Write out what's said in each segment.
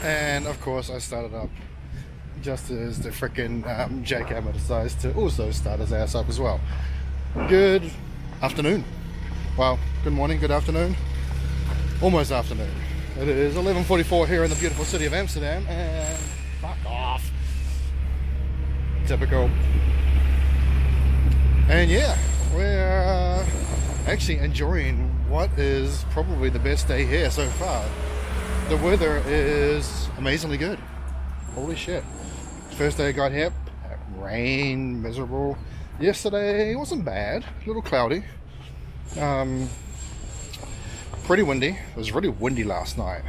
And of course I started up just as the frickin' jackhammer decides to also start his ass up as well. Good afternoon. Well, good morning, good afternoon. Almost afternoon. It is 11:44 here in the beautiful city of Amsterdam, and fuck off. Typical. And yeah, we're actually enjoying what is probably the best day here so far. The weather is amazingly good. Holy shit. First day I got here, rain, miserable. Yesterday wasn't bad, a little cloudy. Pretty windy. It was really windy last night.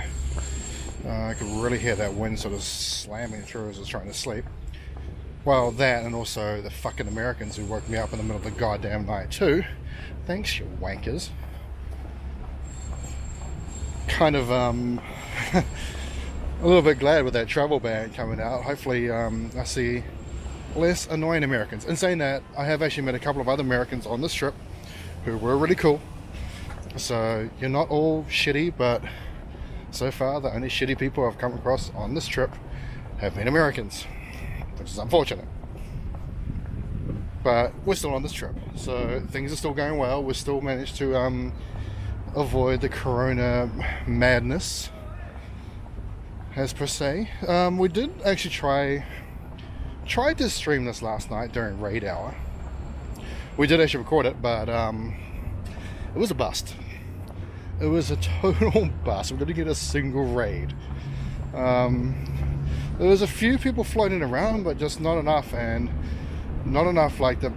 I could really hear that wind sort of slamming through as I was trying to sleep. Well, that and also the fucking Americans who woke me up in the middle of the goddamn night too. Thanks, you wankers. Kind of a little bit glad with that travel ban coming out. Hopefully I see less annoying Americans. In saying that, I have actually met a couple of other Americans on this trip who were really cool. So you're not all shitty, but so far the only shitty people I've come across on this trip have been Americans, which is unfortunate. But we're still on this trip, so things are still going well. We still managed to avoid the corona madness, as per se. We did actually try to stream this last night during raid hour. We did actually record it, but it was a bust. It was a total bust. We didn't get a single raid. There was a few people floating around, but just not enough, and not enough. Like the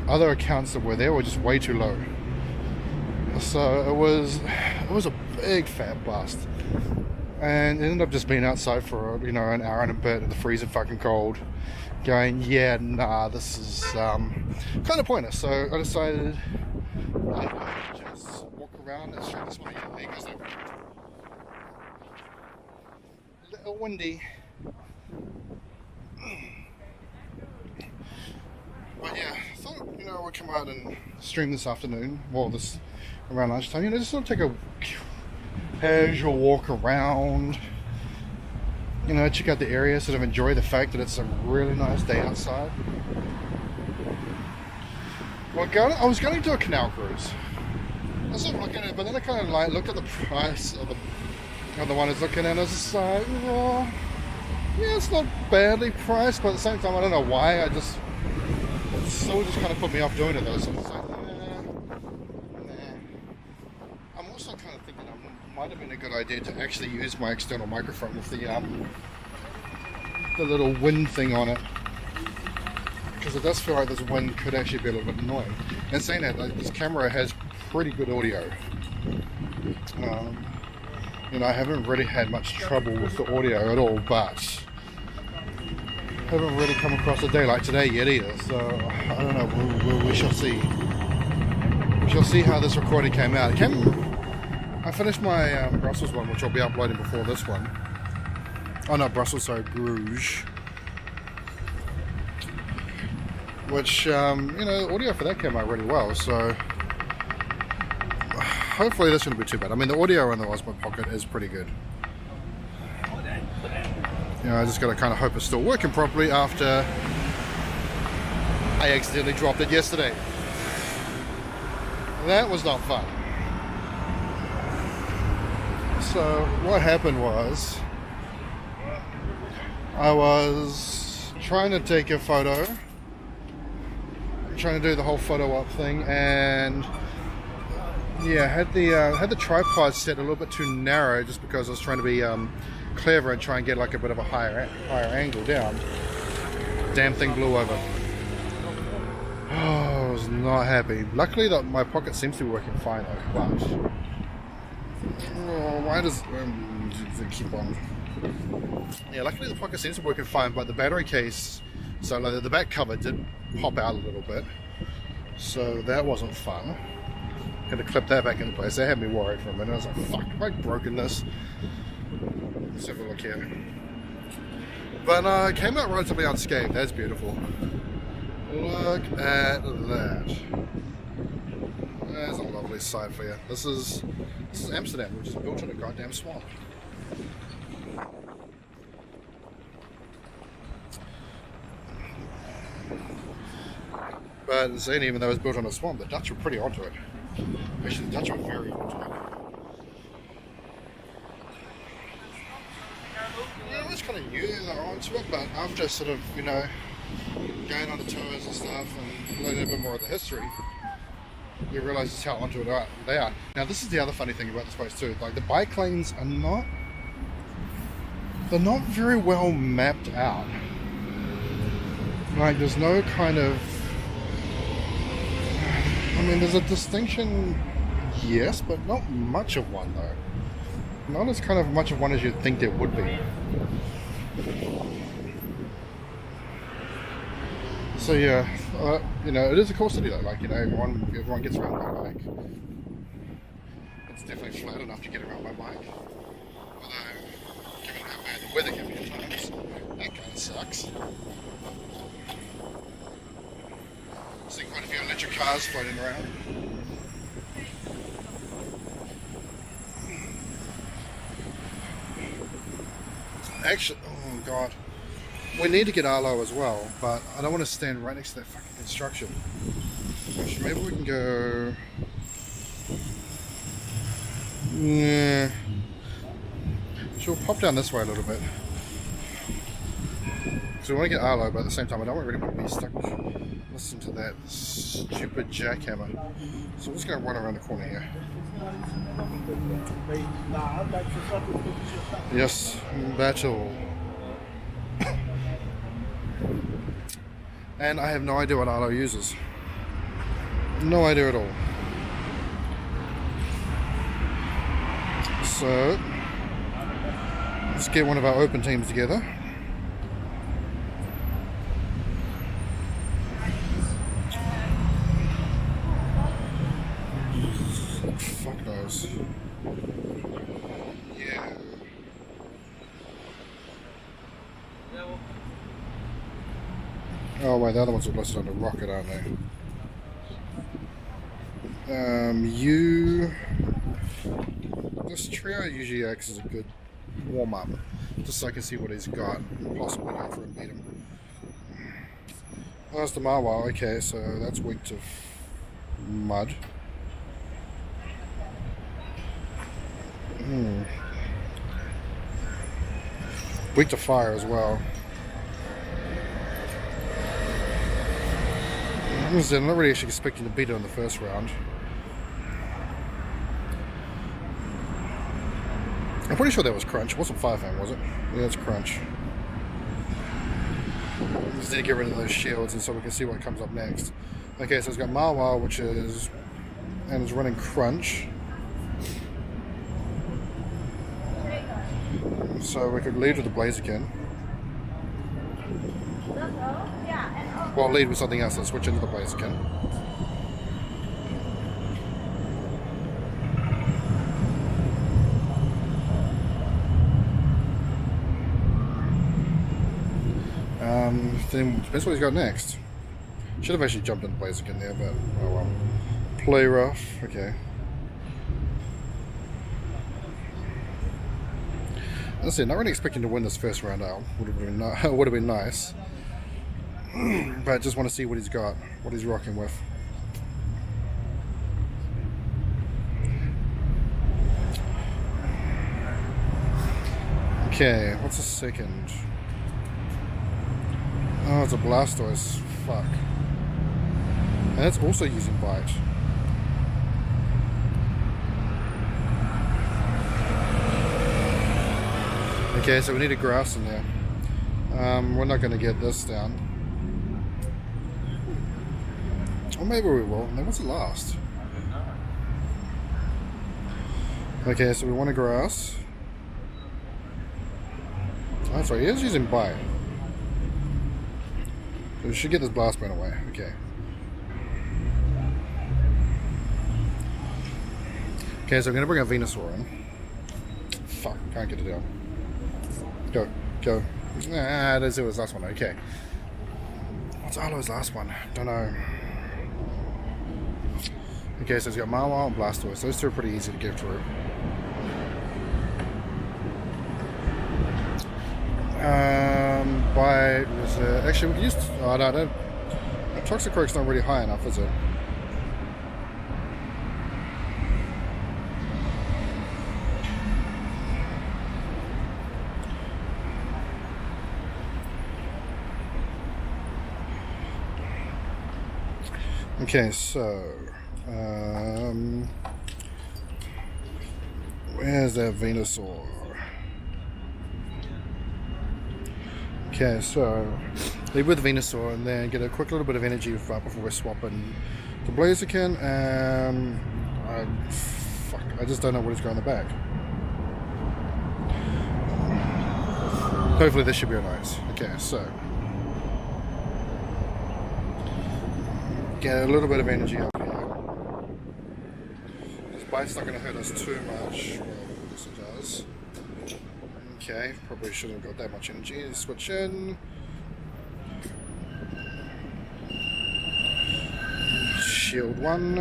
other accounts that were there were just way too low. So it was a big fat bust, and it ended up just being outside for an hour and a bit in the freezing fucking cold, going, yeah, nah, this is kind of pointless. So I decided I'd just walk around and show this one again because it's a little windy. But yeah, I thought I would come out and stream this afternoon, this around lunchtime. Just sort of take a casual walk around. Check out the area, sort of enjoy the fact that it's a really nice day outside. Well, I was going to do a canal cruise. I was sort of looking at it, but then I kind of looked at the price of the one I was looking at, and I was just like, well, yeah, it's not badly priced, but at the same time, I don't know why. It still just kind of put me off doing it though. So it's like, nah. I'm also kind of thinking it might have been a good idea to actually use my external microphone with the little wind thing on it, because it does feel like this wind could actually be a little bit annoying. And saying that, this camera has pretty good audio. I haven't really had much trouble with the audio at all, but haven't really come across a day like today yet either. So I don't know. We shall see. We shall see how this recording came out. I finished my Brussels one, which I'll be uploading before this one. Oh, not Brussels, sorry, Bruges. Which, audio for that came out really well, so hopefully this shouldn't be too bad. I mean, the audio in the Osmo Pocket is pretty good. I just gotta kind of hope it's still working properly after I accidentally dropped it yesterday. That was not fun. So what happened was, I was trying to take a photo, trying to do the whole photo op thing, and yeah, had the tripod set a little bit too narrow just because I was trying to be clever and try and get like a bit of a higher angle down. Damn thing blew over. Oh, I was not happy. Luckily my pocket seems to be working fine though, but why does it keep on? Yeah, luckily the pocket seems to be working fine, but the battery case, so like the back cover did pop out a little bit, so that wasn't fun. Had to clip that back into place. That had me worried for a minute. I was like, fuck, have I broken this? Let's have a look here. But it came out relatively unscathed. That's beautiful. Look at that. There's a lovely sight for you. This is Amsterdam, which is built in a goddamn swamp. But Zane, even though it was built on a swamp, the Dutch were pretty onto it. Actually, the Dutch were very onto it. Yeah, it was kind of new that they're onto it, but after sort of, you know, going on the tours and stuff and learning a bit more of the history, you realise just how onto it they are. Now, this is the other funny thing about this place too. Like, the bike lanes are not... they're not very well mapped out. Like, there's no kind of... I mean, there's a distinction, yes, but not much of one, though. Not as kind of much of one as you'd think there would be. So yeah, you know, it is a cool city though. Like, you know, everyone gets around by bike. It's definitely flat enough to get around by bike. Although, given how bad the weather can be at times, that kind of sucks. See quite a few electric cars floating around. Actually, oh god. We need to get Arlo as well, but I don't want to stand right next to that fucking construction. Actually, maybe we can go... yeah. So we'll pop down this way a little bit. So we want to get Arlo, but at the same time I don't really want to be stuck listening to that stupid jackhammer. So I'm just going to run around the corner here. Yes, battle. And I have no idea what Arlo uses. No idea at all. So let's get one of our open teams together. Fuck knows. Yeah. Oh wait, the other ones are listed on the rocket, aren't they? This trio usually acts as a good warm-up, just so I can see what he's got and possibly go for and beat him. Oh, that's the Marwal. Okay, so that's weak to mud. Weak to fire as well. I'm not really actually expecting to beat it in the first round. I'm pretty sure that was Crunch. It wasn't Firefang, was it? Yeah, it's Crunch. Just need to get rid of those shields and so we can see what comes up next. Okay, so it's got Marwal, which is... and it's running Crunch. So we could lead with the Blaziken. Well, lead with something else and switch into the Blaziken. Then depends what he's got next. Should have actually jumped into Blaziken there, but oh well. Play rough, okay. That's it, not really expecting to win this first round out. Would have been nice. But I just want to see what he's got, what he's rocking with. Okay, what's the second? Oh, it's a Blastoise. Fuck. And that's also using Bite. Okay, so we need a Grass in there. We're not going to get this down. Or maybe we will. Now, what's the last? Okay, so we want a Grass. Oh, that's right, he is using Bite. So we should get this Blast Burn away. Okay. Okay, so I'm going to bring a Venusaur in. Fuck, can't get it down. Go, go. Ah, it was his last one. Okay. What's Arlo's last one? Don't know. Okay, so he's got Marwal and Blastoise. Those two are pretty easy to get through. Bite was actually we can use. Oh no, I don't Toxicroak's not really high enough, is it? Okay, so where's that Venusaur? Okay, so leave with Venusaur and then get a quick little bit of energy right before we're swapping to Blaziken, and I just don't know what is going on the back. Hopefully this should be nice. Okay, so get a little bit of energy up here. This bite's not going to hurt us too much. Well, yes it does. Okay, probably shouldn't have got that much energy. Switch in. Shield 1.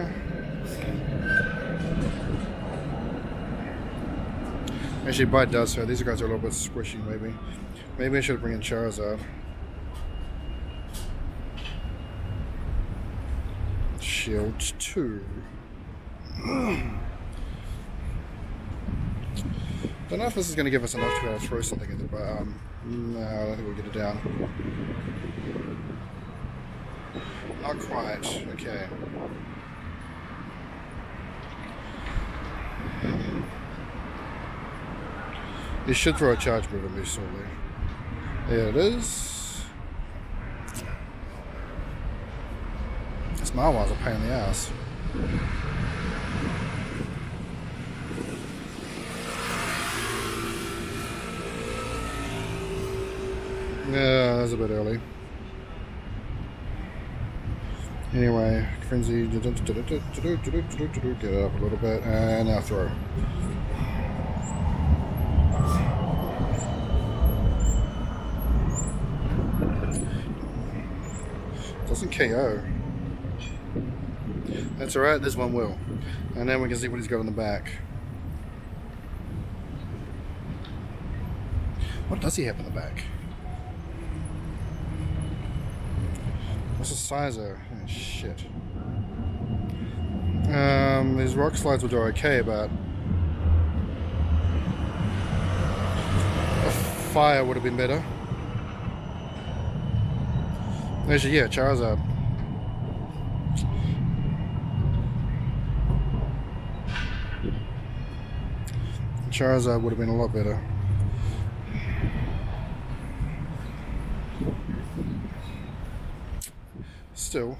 Actually, bite does hurt. These guys are a little bit squishy, maybe. Maybe I should bring in Charizard. Shield 2. Don't know if this is going to give us enough to be able to throw something at it, but no, I don't think we'll get it down. Not quite. Okay. You should throw a charge move at me shortly. There it is. This Marwil's a pain in the ass. Yeah, that was a bit early. Anyway, Frenzy, get it up a little bit, and now throw. Doesn't KO. That's alright, this one will. And then we can see what he's got on the back. What does he have in the back? What's the sizer? Oh, shit. These rock slides will do okay, but a fire would have been better. Actually, yeah, Charizard. Charizard would have been a lot better. Still,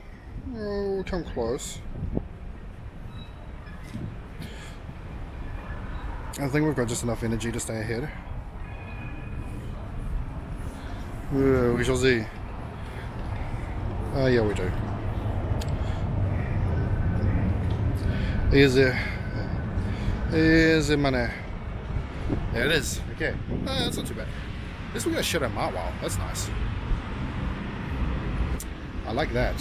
we'll come close. I think we've got just enough energy to stay ahead. We shall see. Yeah, we do. Easy money. There it is. Okay. That's not too bad. At least we got shit on Martwile. That's nice. I like that.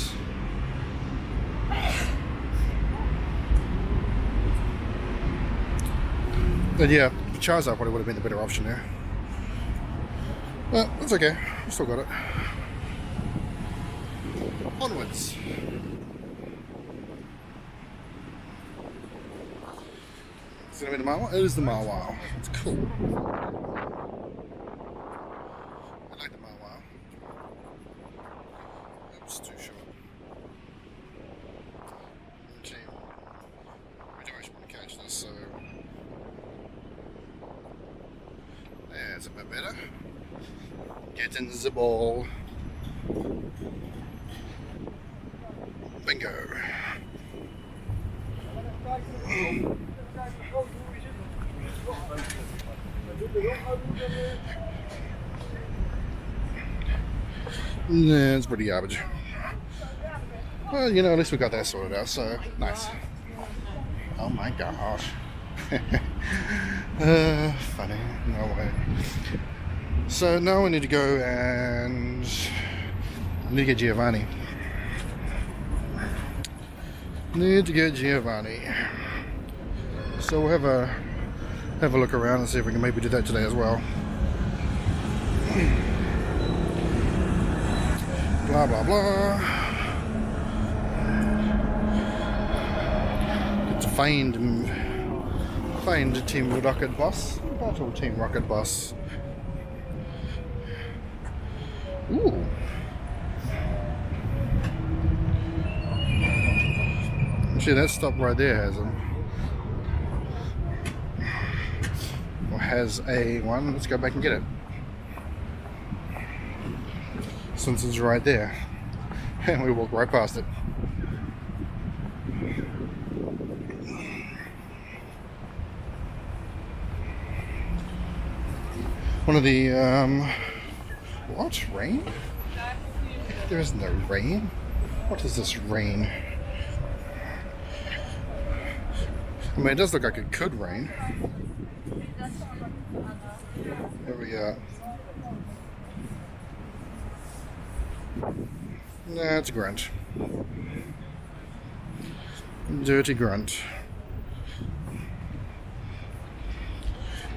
But yeah, Charizard probably would have been the better option there. But that's okay. We still got it. Onwards. Is it going to be the Marwile? It is the Marwile. It's cool. I like the Marwile. Oops, too short. Okay. We do actually want to catch this, so. Yeah, it's a bit better. Get in the ball. Bingo. Yeah, it's pretty garbage. Well, you know, at least we got that sorted out, so nice. Oh my gosh. Funny, no way. So now we need to go and need to get Giovanni. So we'll have a look around and see if we can maybe do that today as well. Blah blah blah. It's a famed Team Rocket bus. Battle Team Rocket bus. Ooh. Actually, that stop right there has them. Or has a one. Let's go back and get it. Since it's right there. And we walk right past it. One of the, what? Rain? There is no rain. What is this rain? I mean, it does look like it could rain. There we are. Nah, it's a grunt. Dirty grunt.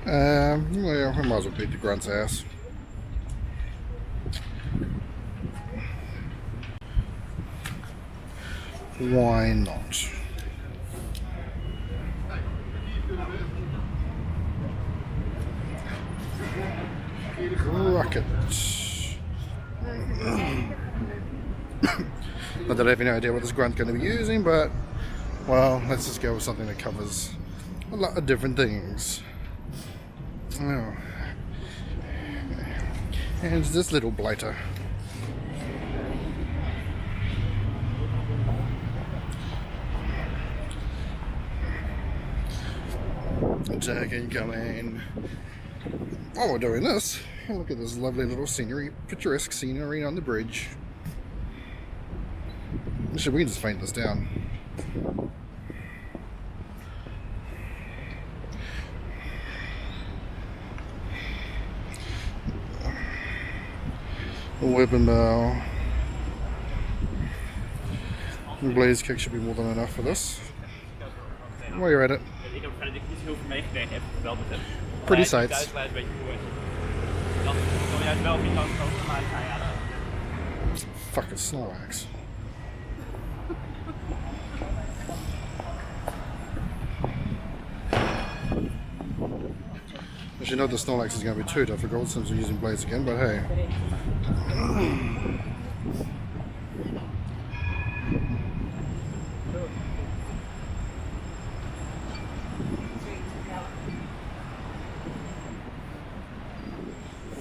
Well, we might as well beat the grunt's ass. Why not? Rocket. Not that I have any idea what this grunt's going to be using, but well, let's just go with something that covers a lot of different things. Oh. And it's this little blighter. Attack incoming. While we're doing this, look at this lovely little scenery, picturesque scenery on the bridge. Actually, we can just faint this down. Weapon bow. Blaze kick should be more than enough for this. While you're at it. Pretty sights. Fucking Snorlax. Actually, not the Snorlax is going to be too difficult since we're using blades again, but hey.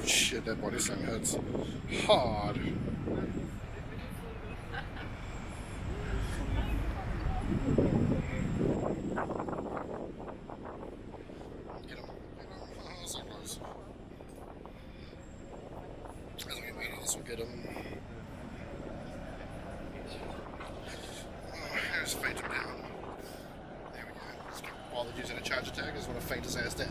Shit, that body slam hurts hard. This will get him. There's faint him down. There we go. Let's get bothered using a charge attack. I just want to faint his ass down.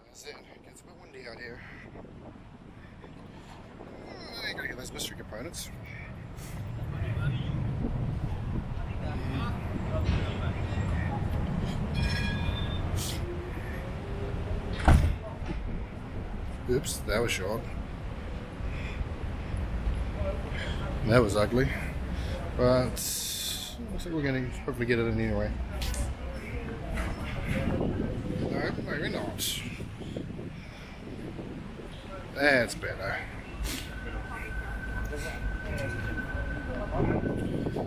That's it. It gets a bit windy out here. I gotta get those mystery components. Oops, that was short. That was ugly. But looks like we're going to hopefully get it in anyway. No, maybe not. That's better.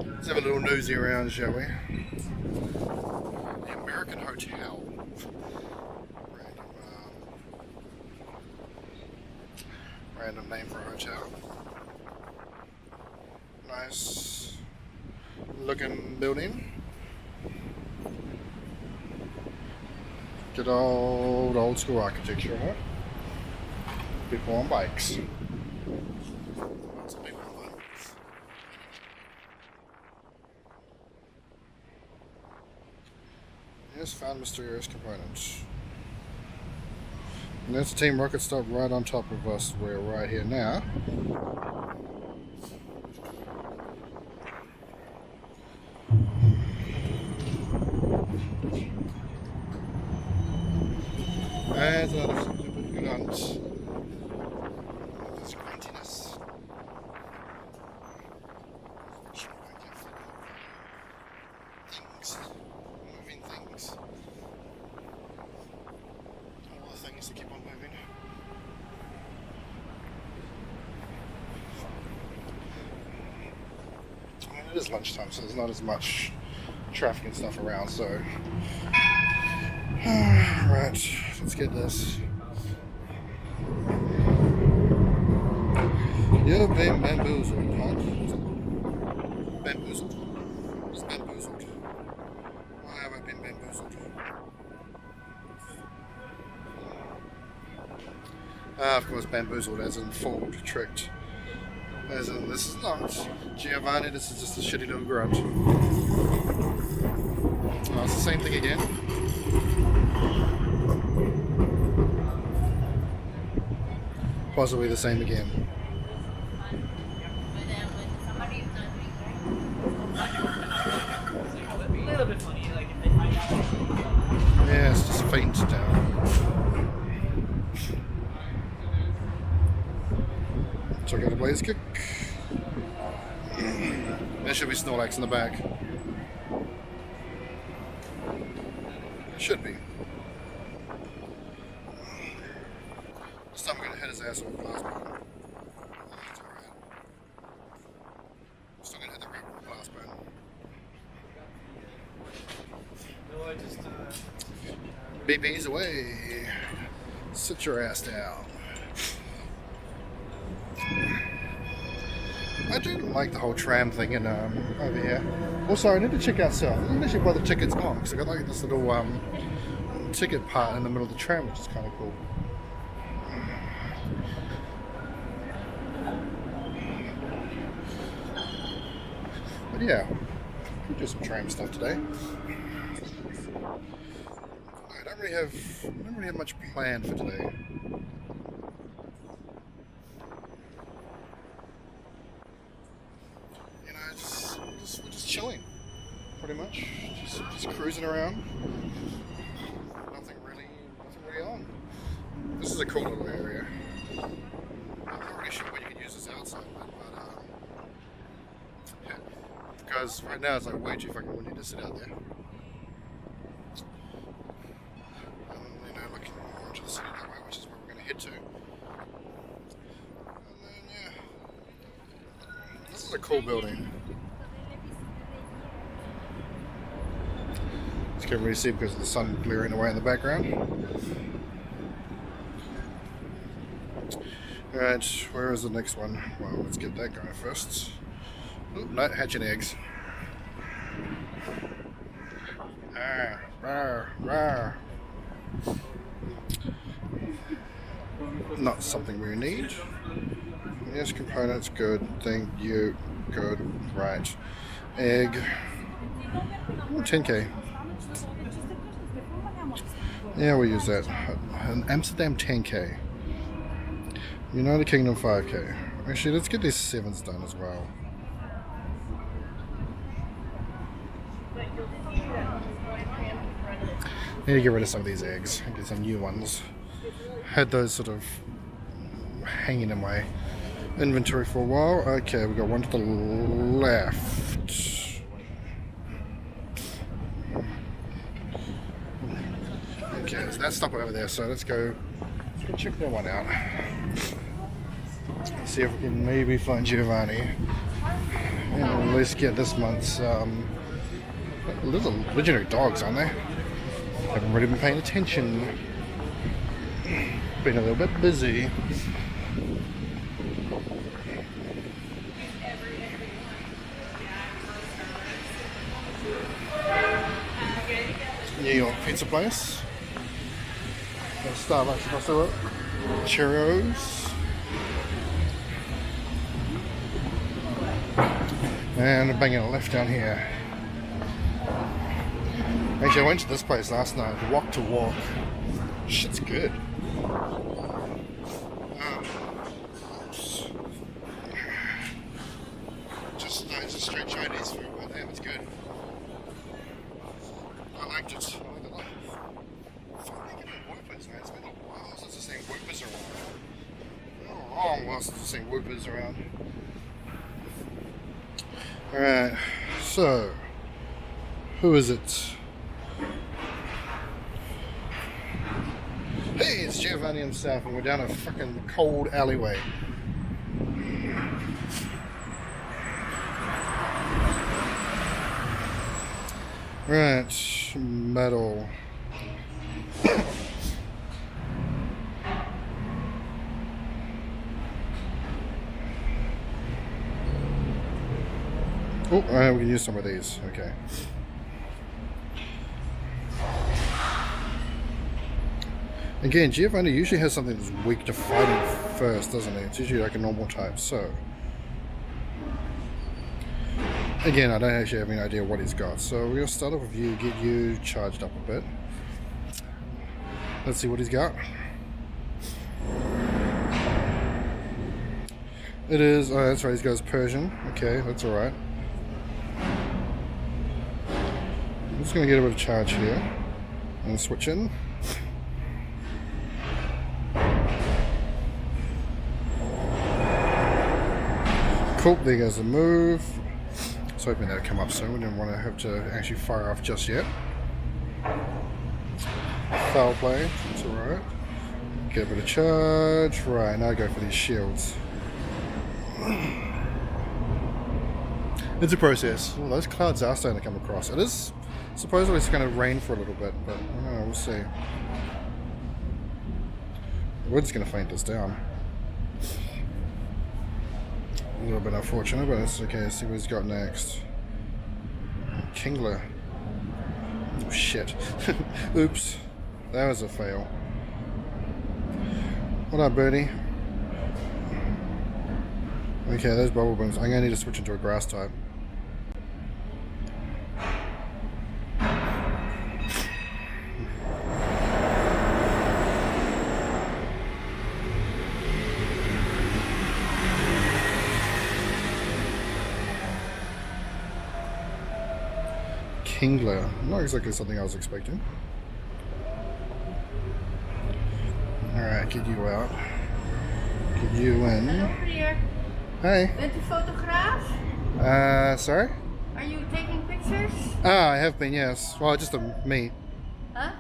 Let's have a little nosy around, shall we? The American Hotel. Random name for a hotel. Nice looking building. Good old school architecture, huh? People on bikes. Lots of people on bikes. Yes, found mysterious components. And that's Team Rocket Stop right on top of us. We're right here now. There's another stupid grunt. it is lunchtime, so there's not as much traffic and stuff around. So, right, let's get this. You've been bamboozled, huh? Bamboozled. It's bamboozled. Why have I been bamboozled? Of course, bamboozled as in fooled, tricked. As in, this is not Giovanni, this is just a shitty little grunt. Oh, it's the same thing again. Possibly the same again. Yeah, it's just faint down. Check out the blaze kick. There should be Snorlax in the back. Should be. This time we're going to hit his ass with a glass bone. That's alright. I'm still going to hit the rip with a glass bone. BB's away. Sit your ass down. I do like the whole tram thing in over here. Also, I need to check out South. I didn't actually buy the tickets on because I got like this little ticket part in the middle of the tram, which is kind of cool. But yeah, we'll do some tram stuff today. I don't really have much planned for today. We're just chilling, pretty much. Just cruising around. Nothing really on. This is a cool little area. I'm not really sure what you can use this outside with, but yeah. Because right now it's like way too fucking windy to sit out there. Looking more into the city that way, which is where we're going to head to. And then yeah, this is a cool building. Can't really see because of the sun glaring away in the background. Alright, where is the next one? Well, let's get that going first. Oh, no, hatching eggs. Not something we need. Yes, components, good. Thank you. Good. Right. Egg. Ooh, 10k. Yeah, we'll use that. An Amsterdam 10k. United Kingdom 5k. Actually, let's get these 7s done as well. Need to get rid of some of these eggs and get some new ones. Had those sort of hanging in my inventory for a while. Okay, we got one to the left. Okay, so that's stop over there, so let's go check that one out. See if we can maybe find Giovanni. And at least get this month's little legendary dogs, aren't they? Haven't really been paying attention. Been a little bit busy. New York pizza place. Starbucks across the road. Churros. And banging a left down here. Actually, I went to this place last night, walk to walk. Shit's good. Just straight Chinese food, but damn, it's good. I liked it. I liked it a lot. Finally getting whoopers, man. It's been a while since I've seen whoopers around. A long while since I've seen whoopers around. Alright, so who is it? Hey, it's Giovanni himself, and we're down a fucking cold alleyway. Right, metal. Oh, we can use some of these. Okay. Again, Giovanni usually has something that's weak to fighting first, doesn't he? It's usually like a normal type, so... Again, I don't actually have any idea what he's got, so we're going to start off with you, get you charged up a bit. Let's see what he's got. It is... Oh, that's right, he's got his Persian. Okay, that's alright. I'm just going to get a bit of charge here. And switch in. Cool, there goes the move. I was hoping that would come up soon. We didn't want to have to actually fire off just yet. Foul play, that's alright. Get a bit of charge. Right, now go for these shields. It's a process. Well, those clouds are starting to come across. It is supposedly it's going to rain for a little bit, but I don't know, we'll see. The wind's going to faint us down. A little bit unfortunate, but it's okay. Let's see what he's got next. Kingler. Oh, shit. Oops. That was a fail. What up, birdie? Okay, those bubble booms. I'm going to need to switch into a grass type. Kingler. Not exactly something I was expecting. Alright, get you out. Get you in. Hello, meneer. Hey. Bent u fotograaf? Sorry? Are you taking pictures? Ah, I have been, yes. Well, just me. Huh?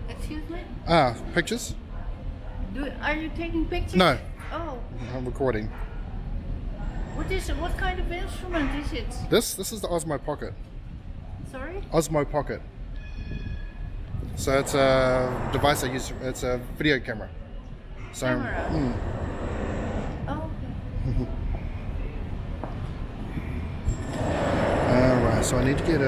Excuse me? Ah, pictures? Are you taking pictures? No. Oh. I'm recording. What is it? What kind of instrument is it? This is the Osmo Pocket. Sorry? Osmo Pocket. So it's a device I use. It's a video camera. So, Camera. Oh, okay. Alright, so I need to get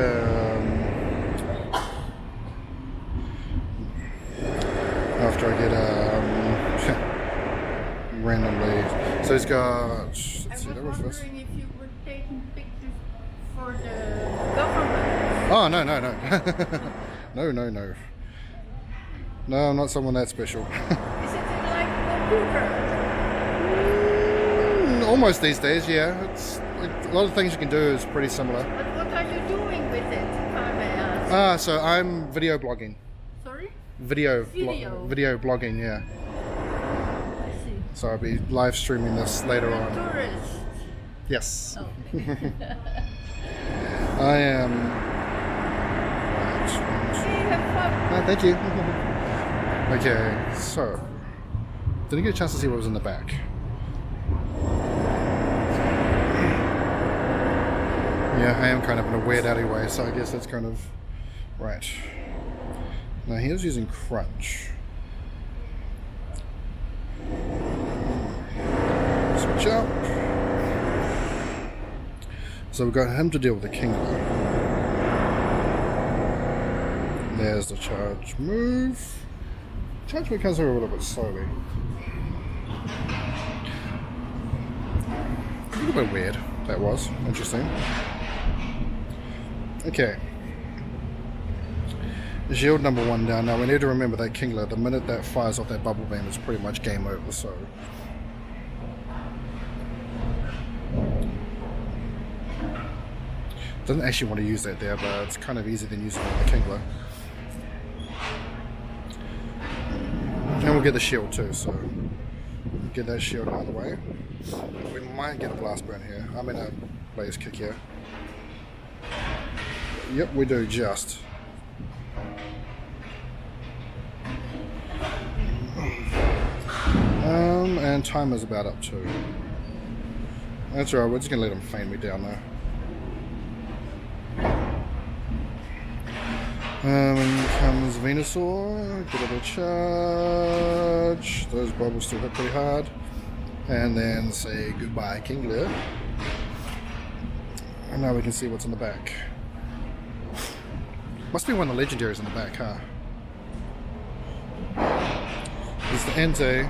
after I get randomly. So he's got. Let's see, I was that was first. wondering if you were taking pictures for the government. Oh no. No. No, I'm not someone that special. Is it like a computer? Almost these days, yeah. It's like, a lot of things you can do is pretty similar. But what are you doing with it, if I may ask? So I'm video blogging. Sorry? Video blogging, yeah. I see. So I'll be live streaming this later on. Tourist. Yes. Oh. I am. Okay, have fun. Thank you. Okay, so didn't get a chance to see what was in the back. Yeah, I am kind of in a weird alleyway, so I guess that's kind of right. Now he is using crunch. Switch up. So we've got him to deal with the Kingler. There's the charge move. Charge move comes over a little bit slowly. A little bit weird, that was. Interesting. Okay. Shield number 1 down. Now we need to remember that Kingler, the minute that fires off that bubble beam, it's pretty much game over, so... Doesn't actually want to use that there, but it's kind of easier than using it on the Kingler. And we'll get the shield too, so get that shield out of the way. We might get a blast burn here. I mean a blaze kick here. Yep, we do just. And timer's about up too. That's alright, we're just gonna let him feign me down there. And comes Venusaur, get a bit of charge. Those bubbles still hit pretty hard. And then say goodbye, Kingler. And now we can see what's in the back. Must be one of the legendaries in the back, huh? There's the Entei.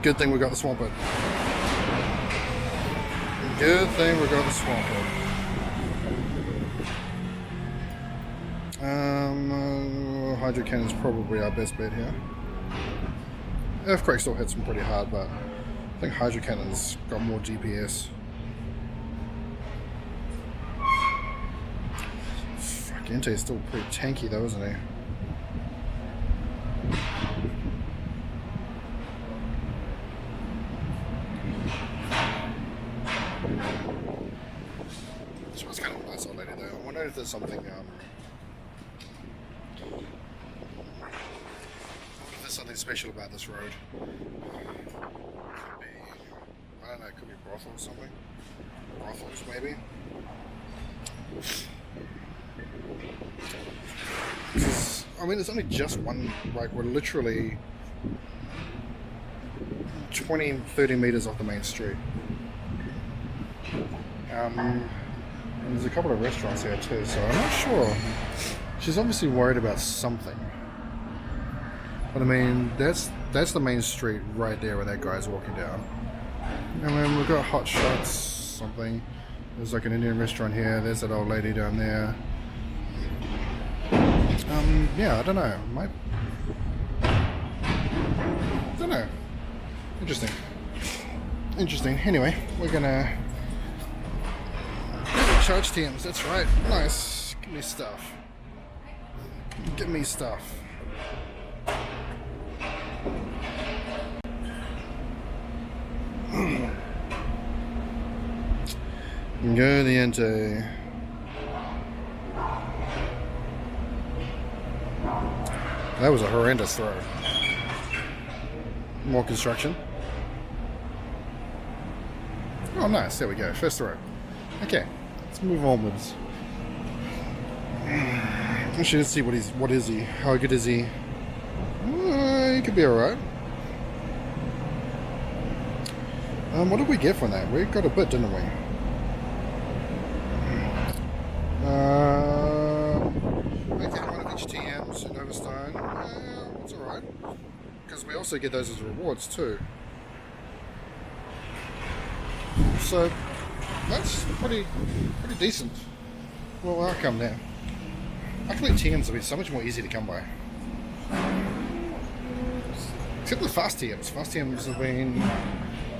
Good thing we got the Swampert. Good thing we got the Swampert. Hydro Cannon's probably our best bet here. Earthquake still hits him pretty hard, but I think Hydro Cannon's got more DPS. Fuck, Entei's still pretty tanky though, isn't he? This one's kind of a nice old lady though. I wonder if there's something special about this road. Could be, I don't know, it could be brothel or something. Brothels maybe. I mean, it's only just one, like we're literally 20-30 meters off the main street. And there's a couple of restaurants here too, so I'm not sure. She's obviously worried about something. But I mean, that's the main street right there where that guy's walking down. And then we've got Hot Shots, something. There's like an Indian restaurant here. There's that old lady down there. Yeah, I don't know. Don't know. Interesting. Interesting. Anyway, we're gonna charge TMs. That's right. Nice. Give me stuff. Give me stuff. Go the Entei. That was a horrendous throw. More construction. Oh, nice. There we go. First throw. Okay, let's move onwards. Actually, let's see what is he? How good is he? He could be alright. What did we get from that? We got a bit, didn't we? Okay, one of each TMs in Overstone. It's alright. Because we also get those as rewards too. So that's pretty decent. Well, outcome there. Actually, TMs have been so much more easy to come by. Except the fast TMs. Fast TMs have been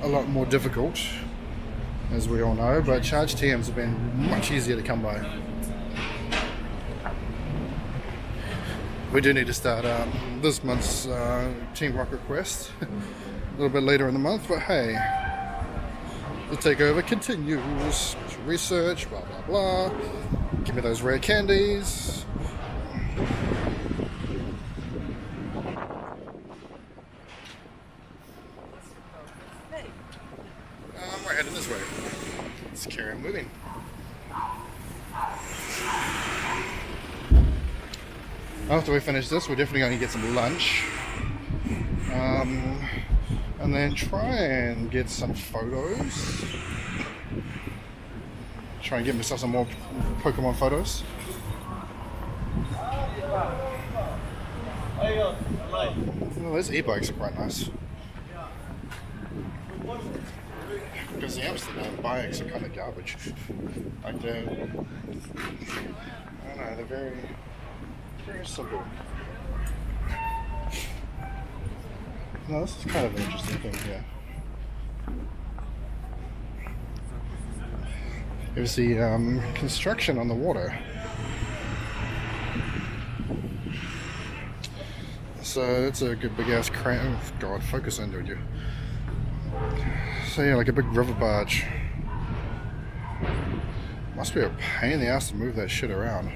a lot more difficult, as we all know, but charge TMs have been much easier to come by. We do need to start this month's Team Rocket quest a little bit later in the month, but hey, the takeover continues. Research, blah blah blah. Give me those rare candies. We're heading this way. Let's carry on moving. After we finish this, we're definitely going to get some lunch. And then try and get some photos. Try and get myself some more Pokemon photos. Oh, those e-bikes are quite nice. Because the Amsterdam bikes are kind of garbage. Like they're, I don't know, they're very simple. No, this is kind of an interesting thing here. There's the construction on the water. So it's a good big ass crane. Oh God, focus in, dude. You. So yeah, like a big river barge. Must be a pain in the ass to move that shit around.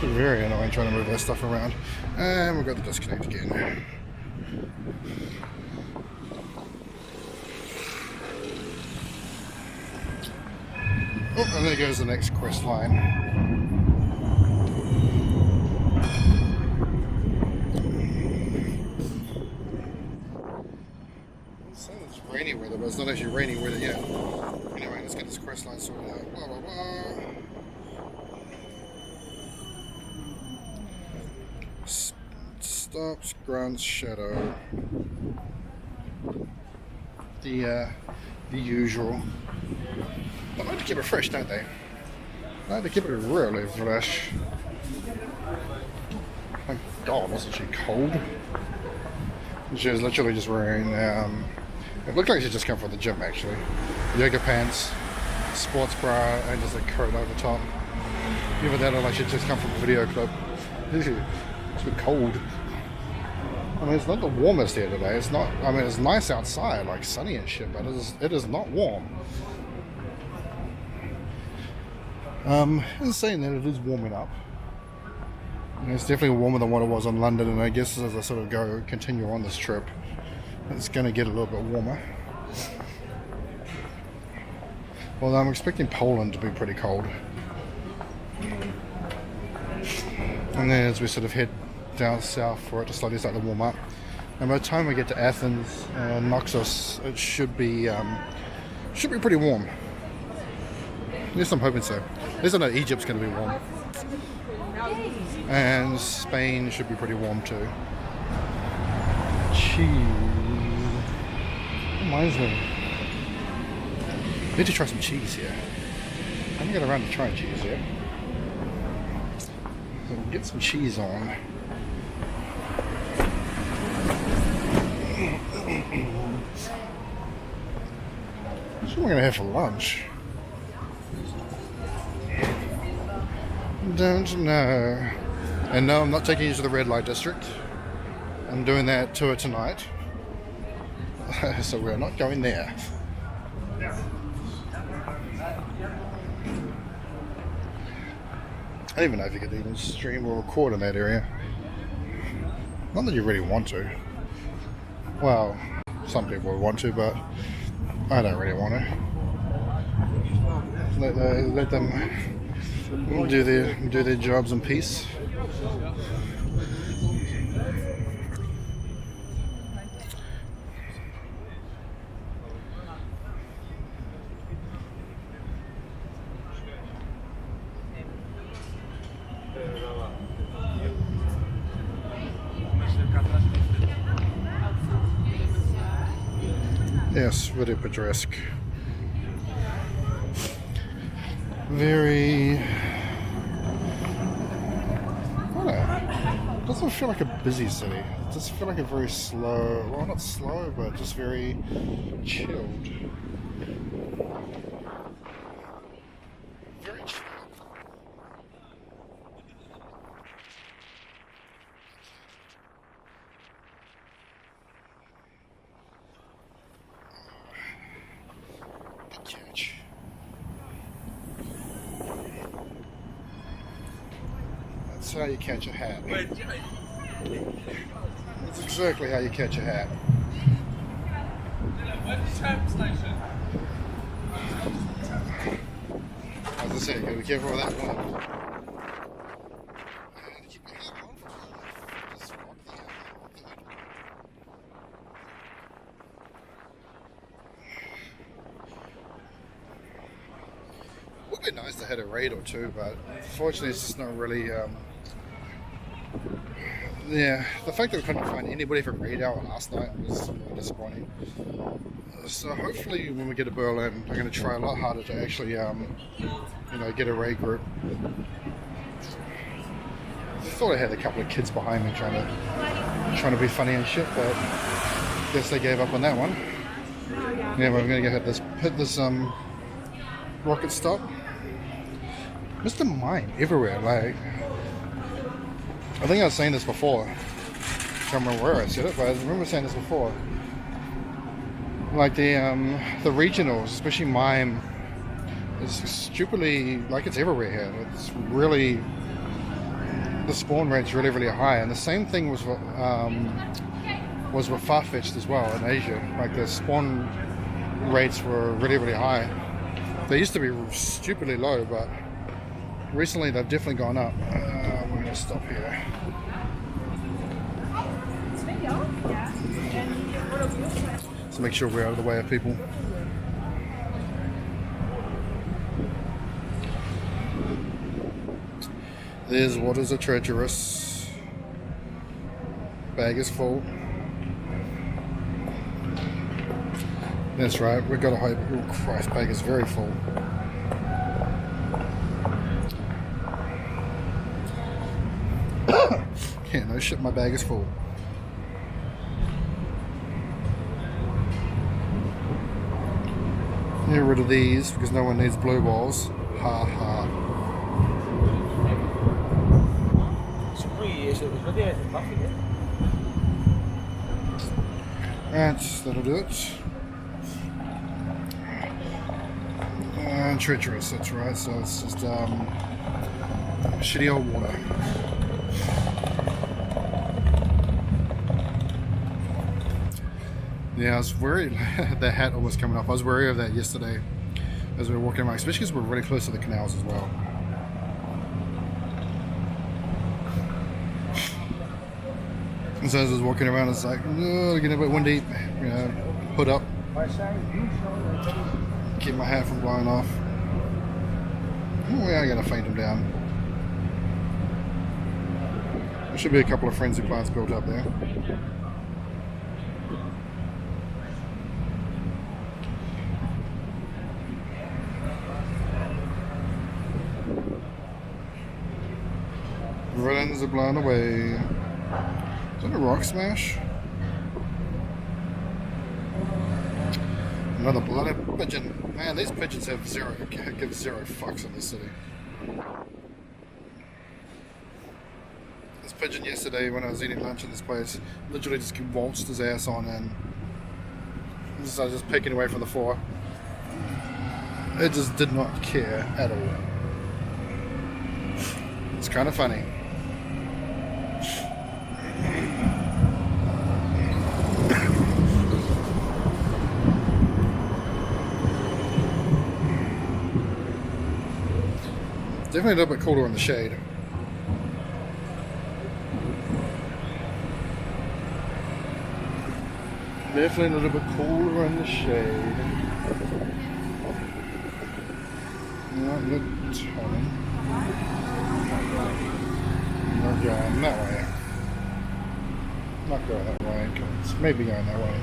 Very annoying trying to move that stuff around. And we've got the disconnect again. Oh, and there goes the next quest line. It's rainy weather, but it's not actually rainy weather yet. Anyway, let's get this quest line sorted out. Blah, blah, blah. Stops, grunts, shadow. The usual. They like to keep it fresh, don't they? They like to keep it really fresh. Thank God, wasn't she cold? She was literally just wearing, it looked like she just come from the gym actually. Yoga pants, sports bra, and just a coat over top. Either that or like she'd just come from a video clip. It's a bit cold. I mean, it's not the warmest here today. It's not, I mean, it's nice outside, like sunny and shit, but it is not warm. In saying that, it is warming up. And it's definitely warmer than what it was in London, and I guess as I sort of continue on this trip, it's going to get a little bit warmer. Well, I'm expecting Poland to be pretty cold. And then as we sort of head down south for it to slowly start to warm up, and by the time we get to Athens and Naxos, it should be pretty warm. At least I'm hoping so. At least I know Egypt's going to be warm, and Spain should be pretty warm too. Cheese reminds me. I need to try some cheese here. I haven't got around to trying cheese yet. So we'll get some cheese on. So what am I going to have for lunch? Don't know. And no, I'm not taking you to the red light district. I'm doing that tour tonight. So we're not going there. I don't even know if you could even stream or record in that area. Not that you really want to. Well, some people would want to, but I don't really want to. Let them do their jobs in peace. Yes, very picturesque. Very... It doesn't feel like a busy city. It does feel like a very slow... Well, not slow, but just very chilled. Very chilled. Good catch. That's how you catch a hat. That's exactly how you catch a hat. As I said, you gotta be careful with that one. And keep your hat on for a while. Just walk the hood. Would be nice to hit a raid or two, but unfortunately it's just not really yeah, the fact that we couldn't find anybody for raid hour last night was really disappointing. So hopefully when we get to Berlin, I'm going to try a lot harder to actually, get a raid group. I thought I had a couple of kids behind me trying to be funny and shit, but guess they gave up on that one. Yeah, we're going to go hit this rocket stop. Mr. Mime everywhere, like. I think I was saying this before. I can't remember where I said it, but I remember saying this before. Like the regionals, especially Mime, is stupidly like it's everywhere here. It's really the spawn rate's really, really high, and the same thing was with far-fetched as well in Asia. Like the spawn rates were really, really high. They used to be stupidly low, but recently they've definitely gone up. We're going to stop here. So make sure we're out of the way of people. These waters are treacherous. Bag is full. That's right, we've got to hope. Oh Christ, bag is very full. Yeah, no shit, my bag is full. Get rid of these because no one needs blue balls. Ha ha. Right, that'll do it. And treacherous, that's right, so it's just shitty old water. Yeah, I was worried the hat almost coming off. I was worried of that yesterday as we were walking around, especially because we're really close to the canals as well. And so as I was walking around, it's like, oh, getting a bit windy, you know, hood up, keep my hat from blowing off. Oh, yeah, I gotta faint him down. There should be a couple of frenzy plants built up there. Villains are blown away. Is that a rock smash? Another bloody pigeon. Man, these pigeons give zero fucks in this city. This pigeon yesterday when I was eating lunch in this place literally just waltzed his ass on in. I was just picking away from the floor. It just did not care at all. It's kind of funny. Definitely a little bit colder in the shade. Definitely a little bit colder in the shade. Not good turning. Not going that way. Not going that way. It's maybe going that way.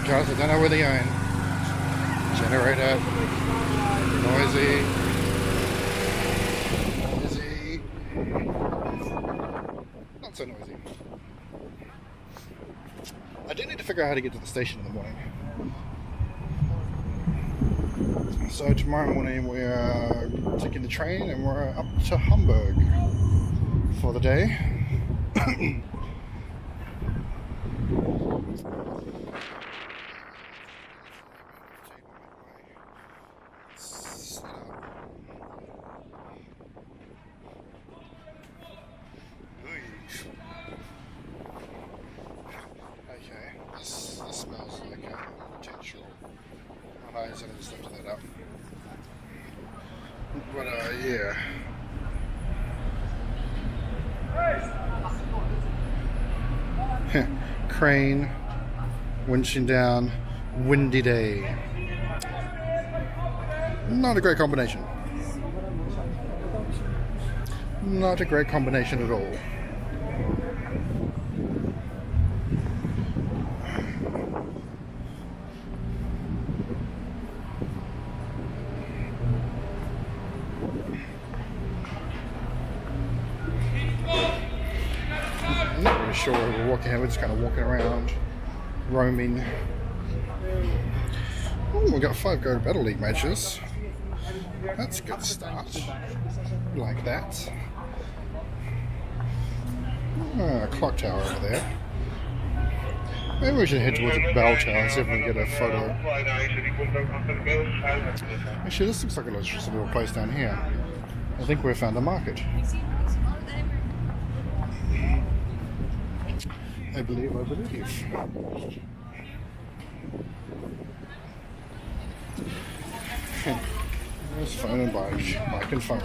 Guys, I don't know where they're going. Generator. Noisy. Not so noisy. I do need to figure out how to get to the station in the morning. So tomorrow morning we are taking the train and we're up to Hamburg for the day. This smells like a potential. My eyes and I just lifted that up. But yeah. Crane, winching down, windy day. Not a great combination. Not a great combination at all. I'm not really sure where we're walking here, we're just kind of walking around, roaming. Oh, we've got 5 Go to Battle League matches. That's a good start. Like that. Clock tower over there. Maybe we should head towards the bell tower and see if we can get a photo. Actually, this looks like a little place down here. I think we've found a market. I believe. There's phone and bike and phone.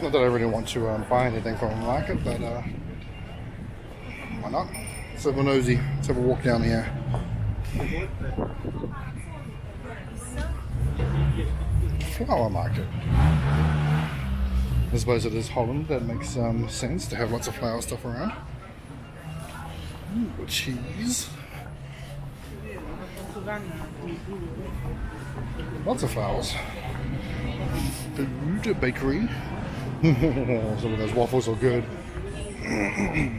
Not that I really want to buy anything from the market, but why not? Let's have a nosy. Let's have a walk down here. Flower market. I suppose it is Holland. That makes sense to have lots of flower stuff around. Ooh, cheese. Lots of flowers. Food, bakery. Some of those waffles are good. I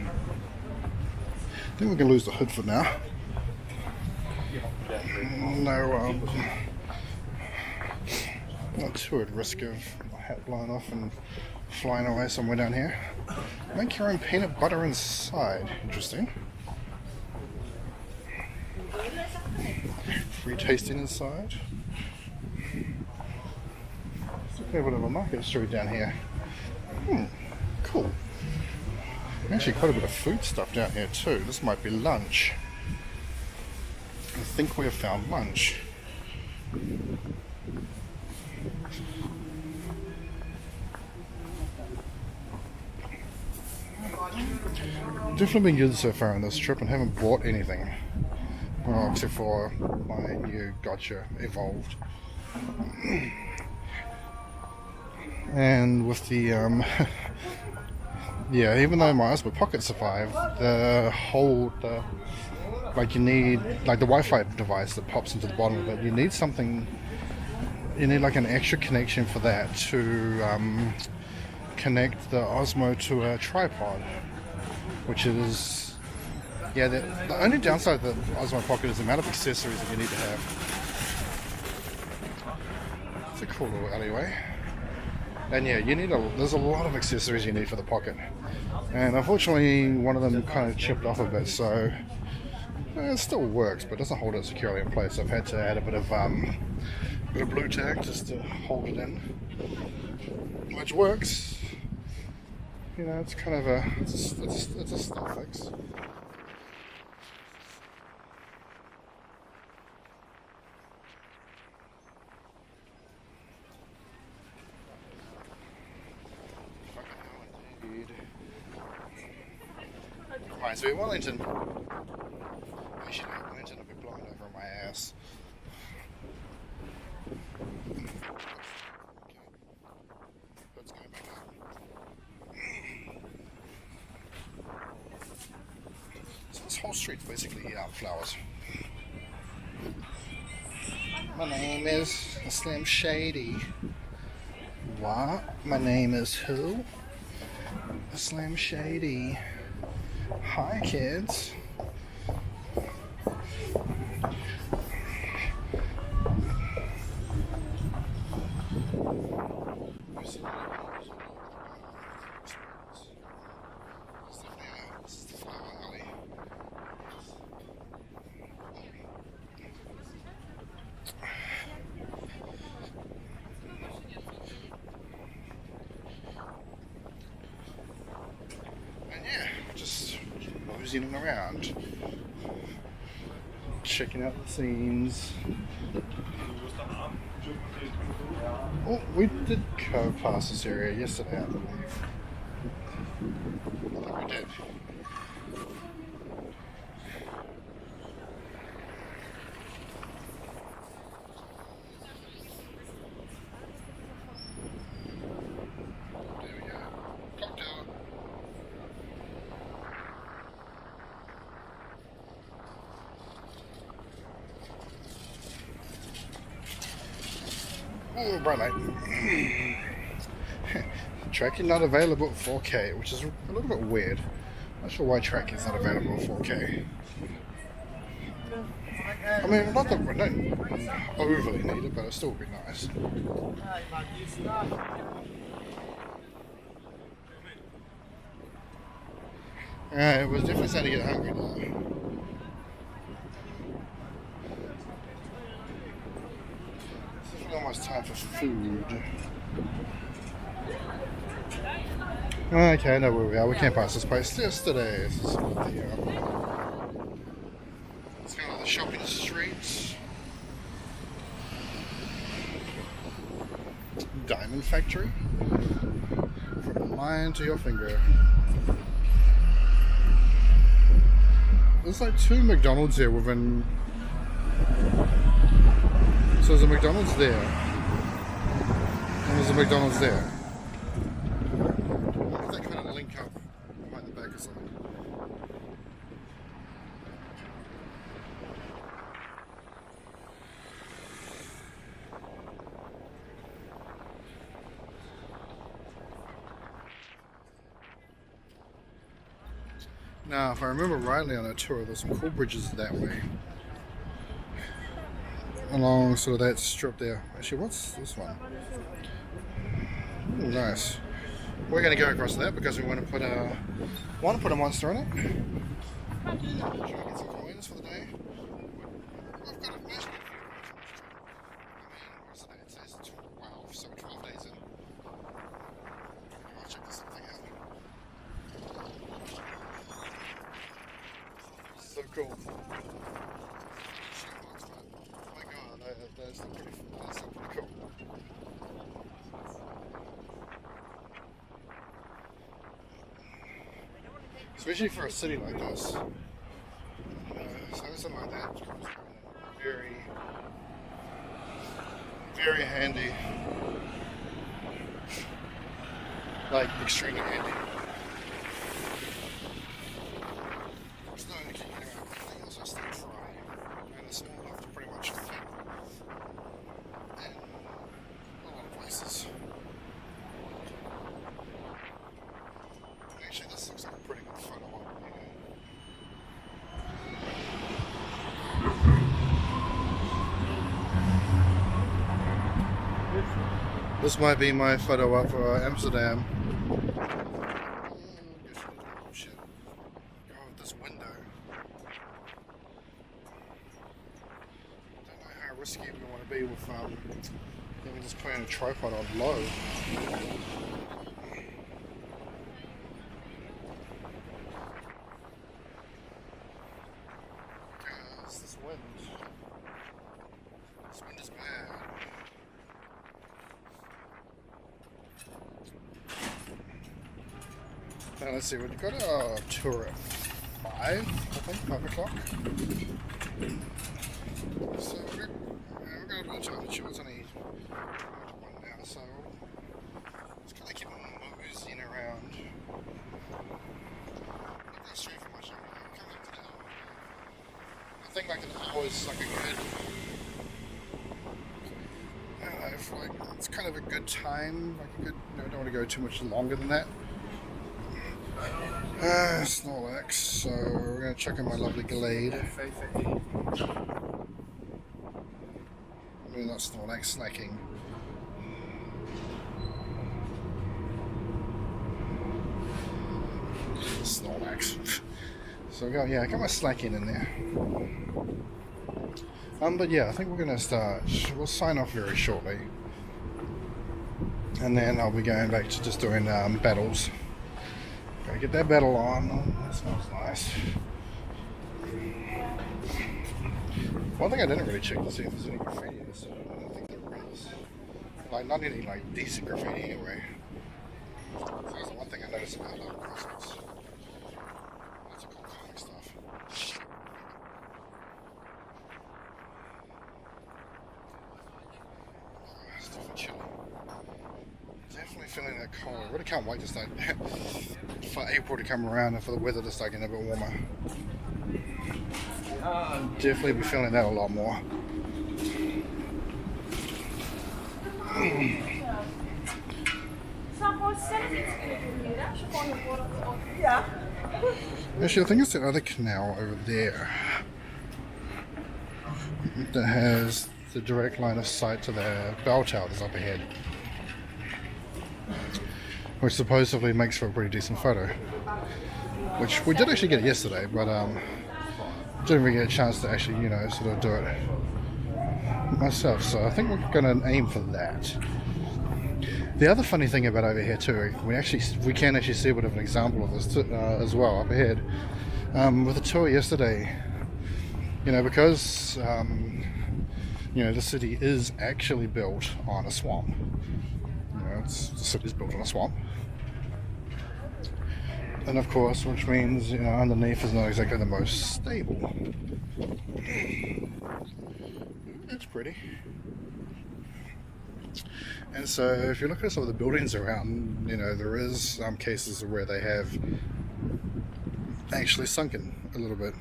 think we can lose the hood for now. No, not too at risk of my hat blowing off and flying away somewhere down here. Make your own peanut butter inside. Interesting. Free tasting inside. It's a fair bit of a market street down here. Cool. Actually quite a bit of food stuff down here too. This might be lunch. I think we have found lunch. Definitely been good so far on this trip and haven't bought anything. Well, except for my new gotcha evolved. And with the yeah, even though my Osmo Pocket survived, like you need like the Wi-Fi device that pops into the bottom of it. You need something. You need like an extra connection for that to connect the Osmo to a tripod, which is the only downside of the Osmo Pocket is the amount of accessories that you need to have. It's a cool little alleyway. And yeah, there's a lot of accessories you need for the Pocket. And unfortunately, one of them kind of chipped off a bit, so it still works, but doesn't hold it securely in place. I've had to add a bit of blue tack just to hold it in, which works. You know, it's kind of it's a stuff fix. Right, so in Wellington, actually, Wellington will be blowing over my ass. Okay. Let's go back up. So this whole street's basically flowers. My name is Slim Shady. What? My name is who? Slim Shady. Hi, kids. Moseying around, checking out the scenes. Oh, we did go past this area yesterday, I believe. I think we did. There we go. Cocktail. Oh, bright light. Tracking not available at 4K, which is a little bit weird. Not sure why tracking is not available at 4K. I mean, not that we don't overly need it, but it still would be nice. It was definitely starting to get hungry now. definitely almost time for food. Okay, I know where we are. We came past this place yesterday. This is it's kind of the shopping streets. Diamond factory. From line to your finger. There's like 2 McDonald's here within. So there's a McDonald's there, and there's a McDonald's there. I wonder if they kind of link up behind the back or something. Now, if I remember rightly on that tour, there's some cool bridges that way. Along sort of that strip there. Actually, what's this one? Ooh, nice. We're going to go across that because we want to put a monster in it. Try to get some coins for the day. I've got a magic. What's the day? It says 12, so 12 days in. I'll check this thing out. So cool. That's pretty cool. Especially for a city like this. So something like that is very, very handy. Like, extremely handy. There's no anything else I still try. And it's small enough to pretty much fit. Actually, this looks like a pretty good photo op. This might be my photo op for Amsterdam. Oh shit. God, this window. I don't know how risky we want to be with even just putting a tripod on low. Because this wind is bad. Now let's see, we've got a tour at 5, I think, 5 o'clock. So we've got a bit of time to chill. It's only 1 now, so it's kind of keep moving around. Not going straight for much longer. Coming up to the hour. I think like an hour is like a good. I don't know, I feel like it's kind of a good time. Like a good. I don't want to go too much longer than that. Snorlax, so we're going to check in my lovely Glade. I mean, not Snorlax, snacking. Snorlax. So I got my slacking in there. But yeah, I think we're going to start. We'll sign off very shortly. And then I'll be going back to just doing battles. Gotta get that battle on. Oh, that smells nice. One thing I didn't really check to see if there's any graffiti in this. I don't think there is. Like, not any like decent graffiti anyway. So that's the one thing I noticed about Christmas. Lots of cool comic stuff. It's definitely chilly. Definitely feeling that cold. I really can't wait to start for April to come around and for the weather to start getting a bit warmer. Definitely be feeling that a lot more. Actually, I think it's the other canal over there that has the direct line of sight to the bell towers up ahead, which supposedly makes for a pretty decent photo, which we did actually get yesterday, but didn't really get a chance to actually, sort of do it. myself, so I think we're going to aim for that. The other funny thing about over here too, we can actually see a bit of an example of this as well up ahead. With the tour yesterday, because the city is actually built on a swamp. The city's built on a swamp, and of course, which means underneath is not exactly the most stable. It's pretty. And so if you look at some of the buildings around, there is some cases where they have actually sunken a little bit.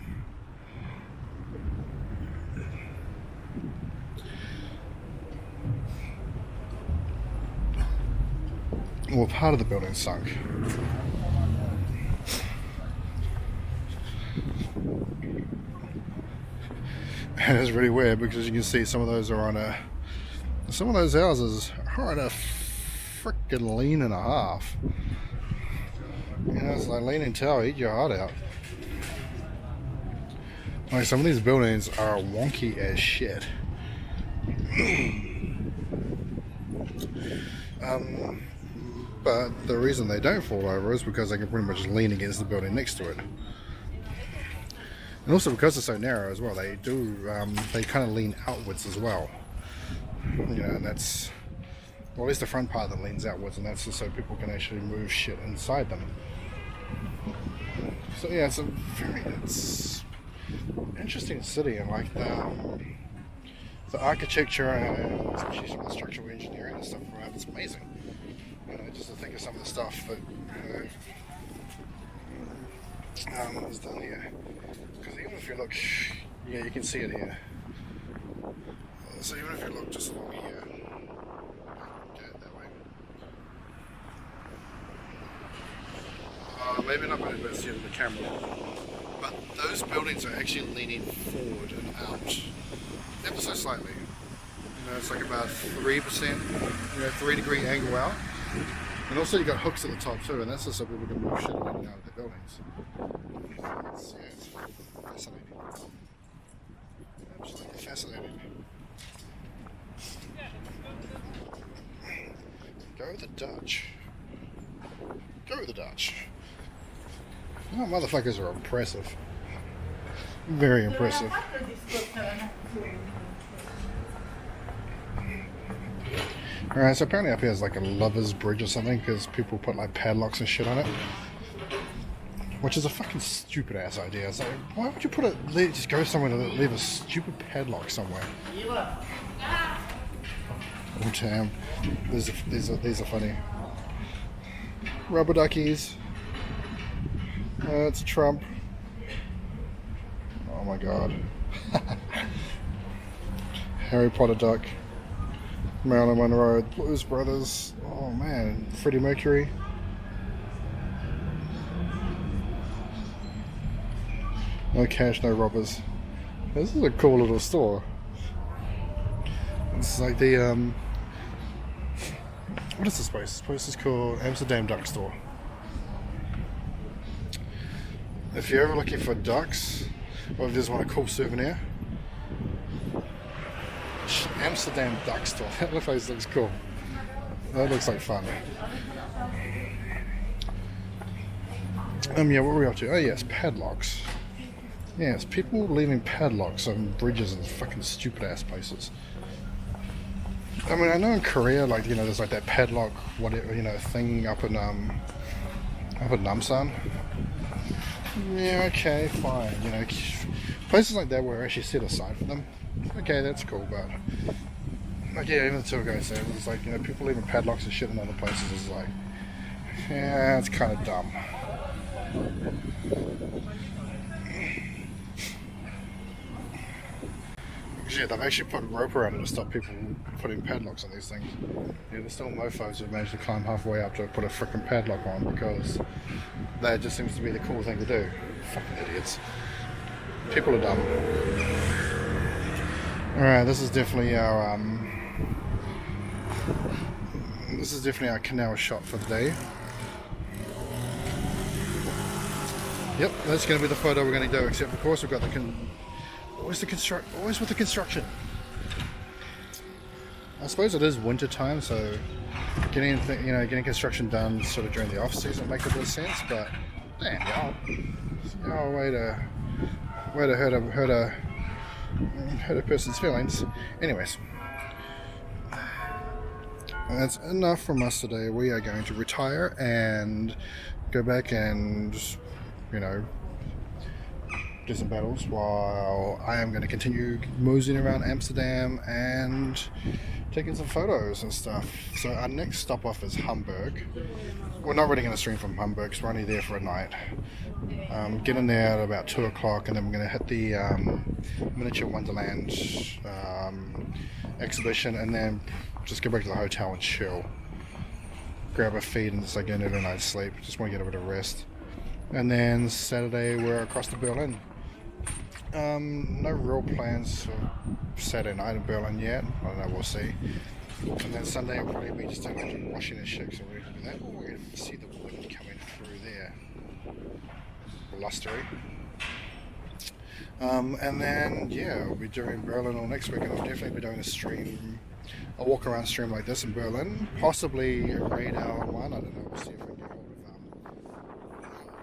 Well, part of the building sunk. And it's really weird because you can see some of those houses are on a frickin' lean and a half. It's like leaning tower, eat your heart out. Like, some of these buildings are wonky as shit. But the reason they don't fall over is because they can pretty much lean against the building next to it. And also because they're so narrow as well, they kind of lean outwards as well. And that's, well, at least the front part that leans outwards, and that's just so people can actually move shit inside them. So yeah, it's an interesting city, and like the architecture and especially some of the structural engineering and stuff around, it's amazing. Just to think of some of the stuff that is done here. Because even if you look, you can see it here. So even if you look just along here, that way. Maybe not going to see it in the camera, but those buildings are actually leaning forward and out, ever so slightly. It's like about 3%, 3-degree angle out. And also you got hooks at the top too, and that's just so people can move shit in and out of the buildings. It's fascinating. Absolutely fascinating. Go the Dutch. Go the Dutch. Oh, motherfuckers are impressive. Very impressive. Alright, so apparently up here is like a lover's bridge or something, because people put like padlocks and shit on it. Which is a fucking stupid ass idea. It's like, why would you just go somewhere to leave a stupid padlock somewhere? Oh damn. These are funny. Rubber duckies. It's Trump. Oh my god. Harry Potter duck. Marilyn Monroe, Blues Brothers. Oh man, Freddie Mercury. No cash, no robbers. This is a cool little store. It's like the what is this place? This place is called Amsterdam Duck Store. If you're ever looking for ducks, or if you just want a cool souvenir, Amsterdam Duck Store. That place looks cool. That looks like fun. Yeah, what were we up to? Oh yes, padlocks. Yes, people leaving padlocks on bridges and fucking stupid ass places. I mean, I know in Korea, like, there's like that padlock, whatever, thing up in Namsan. Yeah, okay, fine. Places like that were actually set aside for them. Okay, that's cool, but like, yeah, even the tour guide said, it's like, people leaving padlocks and shit in other places is like, yeah, it's kind of dumb. Yeah, they've actually put rope around it to stop people putting padlocks on these things. Yeah, there's still mofos who've managed to climb halfway up to put a frickin' padlock on because that just seems to be the cool thing to do. Fucking idiots. People are dumb. Alright, this is definitely our canal shot for the day. Yep, that's going to be the photo we're going to do, except of course we've got always with the construction. I suppose it is winter time, so getting construction done sort of during the off season makes a bit of sense. But damn, way to hurt a person's feelings. Anyways, that's enough from us today. We are going to retire and go back and you know do some battles while I am going to continue moseying around Amsterdam and taking some photos and stuff. So our next stop off is Hamburg. We're not really going to stream from Hamburg because we're only there for a night. Get in there at about 2 o'clock and then we're going to hit the Miniature Wonderland exhibition and then just go back to the hotel and chill. Grab a feed and just like get into a night's sleep. Just want to get a bit of rest. And then Saturday we're across to Berlin. No real plans for Saturday night in Berlin yet. I don't know, we'll see. And then Sunday will probably be just doing washing and shit, so we're going to do that. Oh, we're going to see the wind coming through there. Blustery. And then, yeah, we'll be doing Berlin all next week, and I'll definitely be doing a walk around stream like this in Berlin. Possibly a raid hour one, I don't know, we'll see if we can get hold of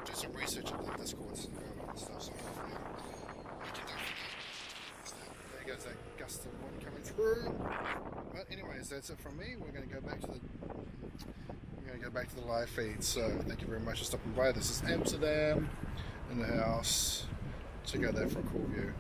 do some research on the Discords in Berlin and stuff, so hopefully we can there goes that gust of wind coming through. But anyways, that's it from me. We're going to go back to the live feed. So thank you very much for stopping by. This is Amsterdam in the house. Check out that for a cool view.